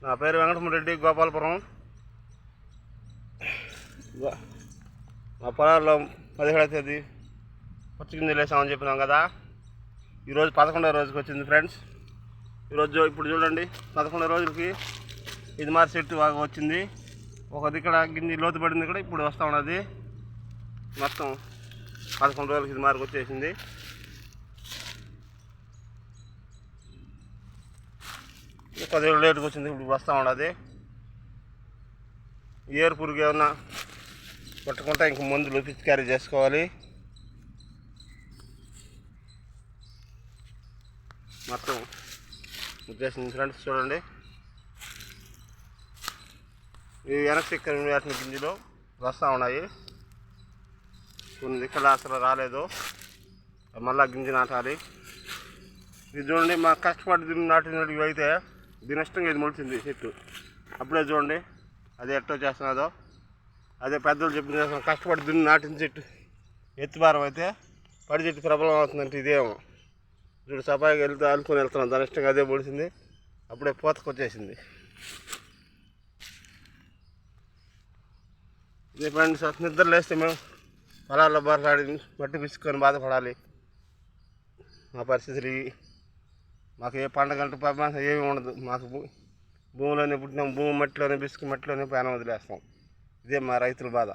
నా పేరు వెంకటరెడ్డి, గోపాలపురం. మా పొలాల్లో 17వ తేదీ పచ్చి గింజలు వేసామని చెప్పినాం కదా. ఈరోజు 11వ రోజుకి వచ్చింది ఫ్రెండ్స్. ఇప్పుడు చూడండి, 11వ రోజులకి ఇది మారి చెట్టు బాగా వచ్చింది. ఒక దిక్కడ గింజ లోతు పడింది కూడా ఇప్పుడు వస్తూ ఉన్నది. మొత్తం 11 రోజులకి ఇది మారికి వచ్చేసింది. కొద్దిగా లేటుగా వచ్చింది, ఇప్పుడు వస్తూ ఉన్నది. ఏరు పురుగు ఏమన్నా పట్టుకుంటా ఇంక మందులు పిచికారీ చేసుకోవాలి. మొత్తం వచ్చేసింది ఫ్రెండ్స్. చూడండి, ఇవి వెనక్కి వేసిన గింజలు వస్తూ ఉన్నాయి. కొన్ని ఇక్కడ అసలు రాలేదు, మళ్ళా గింజ నాటాలి. ఇది చూడండి, మా కష్టపడి దీన్ని నాటినట్టు ఇవి అయితే దీని ఇష్టంగా ఇది మొలిచింది చెట్టు. అప్పుడే చూడండి అది ఎట్టో చేస్తున్నదో. అదే పెద్దలు చెప్పిన కష్టపడి దీన్ని నాటిన చెట్టు ఎత్తుభారం అయితే పడి చెట్టు ప్రబలం అవుతుందంటే ఇదేమో చూడు, సపాయికి వెళ్తే ఆలుకొని వెళ్తున్నాం, దాని ఇష్టంగా అదే పొడిచింది. అప్పుడే పూతకు వచ్చేసింది. ఇదే ఫ్రెండ్స్, నిద్ర లేస్తే మేము పొలాల్లో బరలాడి మట్టి పిసుకొని బాధపడాలి. మా పరిస్థితులు మాకు ఏ పండగ అంటే ఏమి ఉండదు. మాకు భూమిలోనే పుట్టినాం, భూమి మట్టిలోనే పిసుకు మట్టిలోనే ప్రాణం వదిలేస్తాం. ఇదే మా రైతుల బాధ.